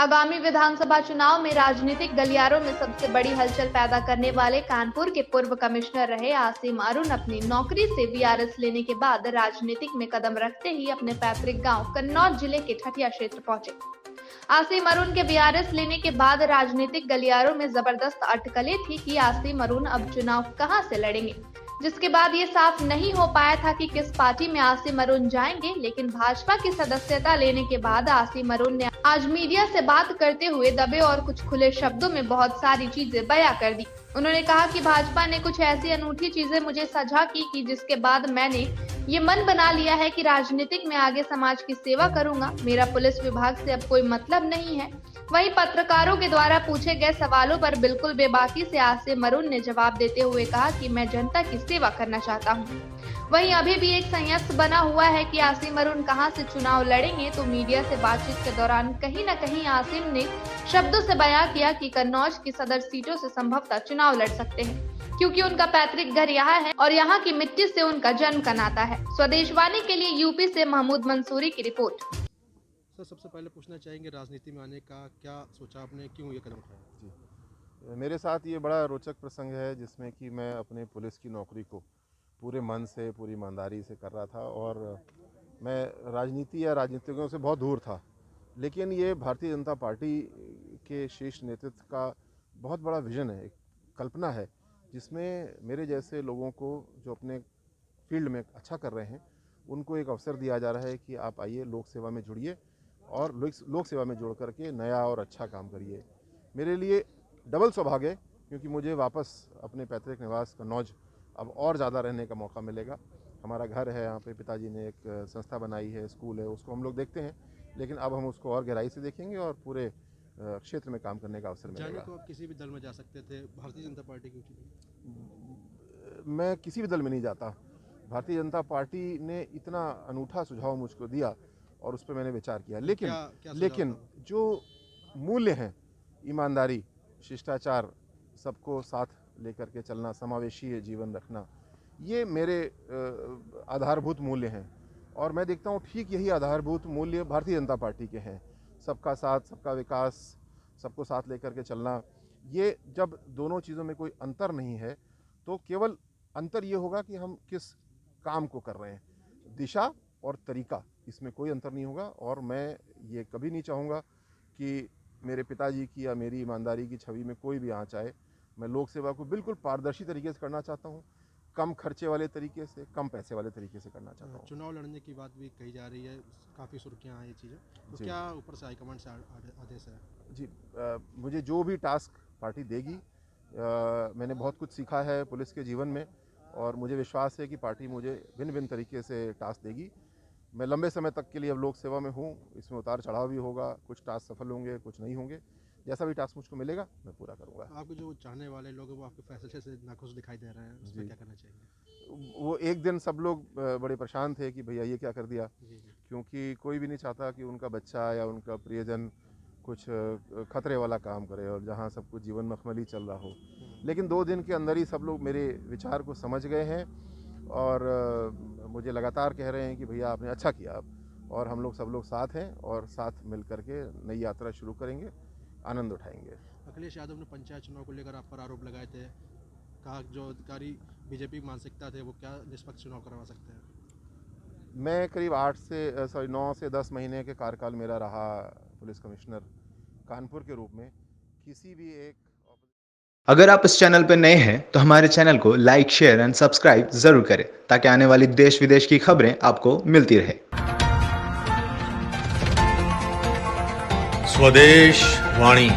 आगामी विधानसभा चुनाव में राजनीतिक गलियारों में सबसे बड़ी हलचल पैदा करने वाले कानपुर के पूर्व कमिश्नर रहे आसिम अरुण अपनी नौकरी से वीआरएस लेने के बाद राजनीतिक में कदम रखते ही अपने पैतृक गांव कन्नौज जिले के ठठिया क्षेत्र पहुंचे। आसिम अरुण के वीआरएस लेने के बाद राजनीतिक गलियारों में जबरदस्त अटकलें थी कि आसिम अरुण अब चुनाव कहां से लड़ेंगे, जिसके बाद ये साफ नहीं हो पाया था कि किस पार्टी में आसिम अरुण जाएंगे। लेकिन भाजपा की सदस्यता लेने के बाद आसिम अरुण ने आज मीडिया से बात करते हुए दबे और कुछ खुले शब्दों में बहुत सारी चीजें बयां कर दी। उन्होंने कहा कि भाजपा ने कुछ ऐसी अनूठी चीजें मुझे साझा की कि जिसके बाद मैंने ये मन बना लिया है कि राजनीतिक में आगे समाज की सेवा करूंगा। मेरा पुलिस विभाग से अब कोई मतलब नहीं है। वहीं पत्रकारों के द्वारा पूछे गए सवालों पर बिल्कुल बेबाकी से आसिम अरुण ने जवाब देते हुए कहा कि मैं जनता की सेवा करना चाहता हूं। वहीं अभी भी एक संयंत्र बना हुआ है कि आसिम अरुण कहां से चुनाव लड़ेंगे, तो मीडिया से बातचीत के दौरान कहीं न कहीं आसिम ने शब्दों से बयां किया कि कन्नौज की सदर सीटों से संभवतः चुनाव लड़ सकते हैं, क्योंकि उनका पैतृक घर यहाँ है और यहाँ की मिट्टी से उनका जन्म का नाता है। स्वदेशवाणी के लिए यूपी से महमूद मंसूरी की रिपोर्ट। सर, सबसे पहले पूछना चाहेंगे राजनीति में आने का क्या सोचा आपने, क्यों ये कदम उठाया? जी, मेरे साथ ये बड़ा रोचक प्रसंग है जिसमें कि मैं अपने पुलिस की नौकरी को पूरे मन से, पूरी ईमानदारी से कर रहा था और मैं राजनीति या राजनीतिज्ञों से बहुत दूर था। लेकिन ये भारतीय जनता पार्टी के शीर्ष नेतृत्व का बहुत बड़ा विजन है, एक कल्पना है, जिसमें मेरे जैसे लोगों को जो अपने फील्ड में अच्छा कर रहे हैं उनको एक अवसर दिया जा रहा है कि आप आइए, लोक सेवा में जुड़िए और लोक सेवा में जुड़ करके नया और अच्छा काम करिए। मेरे लिए डबल सौभाग्य है क्योंकि मुझे वापस अपने पैतृक निवास कन्नौज अब और ज़्यादा रहने का मौका मिलेगा। हमारा घर है, यहाँ पे पिताजी ने एक संस्था बनाई है, स्कूल है, उसको हम लोग देखते हैं, लेकिन अब हम उसको और गहराई से देखेंगे और पूरे क्षेत्र में काम करने का अवसर मिलेगा। जाने को आप किसी भी दल में जा सकते थे, भारतीय जनता पार्टी क्यों चुनी? मैं किसी भी दल में नहीं जाता। भारतीय जनता पार्टी ने इतना अनूठा सुझाव मुझको दिया और उस पर मैंने विचार किया। लेकिन जो मूल्य हैं, ईमानदारी, शिष्टाचार, सबको साथ लेकर के चलना, समावेशी जीवन रखना, ये मेरे आधारभूत मूल्य हैं और मैं देखता हूँ ठीक यही आधारभूत मूल्य भारतीय जनता पार्टी के हैं। सबका साथ, सबका विकास, सबको साथ लेकर के चलना। ये जब दोनों चीज़ों में कोई अंतर नहीं है तो केवल अंतर ये होगा कि हम किस काम को कर रहे हैं। दिशा और तरीका, इसमें कोई अंतर नहीं होगा और मैं ये कभी नहीं चाहूँगा कि मेरे पिताजी की या मेरी ईमानदारी की छवि में कोई भी आँच आए। मैं लोक सेवा को बिल्कुल पारदर्शी तरीके से करना चाहता हूँ, कम खर्चे वाले तरीके से, कम पैसे वाले तरीके से करना चाहता हूँ। चुनाव लड़ने की बात भी कही जा रही है, काफ़ी सुर्खियाँ हैं ये चीज़ें, तो क्या ऊपर से हाईकमांड से आदेश है? जी, मुझे जो भी टास्क पार्टी देगी, मैंने बहुत कुछ सीखा है पुलिस के जीवन में और मुझे विश्वास है कि पार्टी मुझे भिन्न भिन्न तरीके से टास्क देगी। मैं लंबे समय तक के लिए अब लोक सेवा में हूँ, इसमें उतार चढ़ाव भी होगा, कुछ टास्क सफल होंगे, कुछ नहीं होंगे। जैसा भी टास्क मुझको मिलेगा मैं पूरा करूँगा। आपके जो चाहने वाले लोग हैं वो आपके फैसले से नाखुश दिखाई दे रहे हैं, उसमें क्या करना चाहिए? वो एक दिन सब लोग बड़े परेशान थे कि भैया ये क्या कर दिया, क्योंकि कोई भी नहीं चाहता कि उनका बच्चा या उनका प्रियजन कुछ खतरे वाला काम करे और जहाँ सब कुछ जीवन मखमली चल रहा हो। लेकिन 2 दिन के अंदर ही सब लोग मेरे विचार को समझ गए हैं और मुझे लगातार कह रहे हैं कि भैया आपने अच्छा किया अब, और हम लोग सब लोग साथ हैं और साथ मिल करके नई यात्रा शुरू करेंगे, आनंद उठाएंगे। अखिलेश यादव ने पंचायत चुनाव को लेकर आप पर आरोप लगाए थे, कहा जो अधिकारी बीजेपी की मानसिकता थे वो क्या निष्पक्ष चुनाव करवा सकते हैं? मैं करीब 9 से 10 महीने के कार्यकाल मेरा रहा पुलिस कमिश्नर कानपुर के रूप में। किसी भी एक अगर आप इस चैनल पर नए हैं तो हमारे चैनल को लाइक, शेयर एंड सब्सक्राइब जरूर करें ताकि आने वाली देश विदेश की खबरें आपको मिलती रहे। स्वदेश वाणी।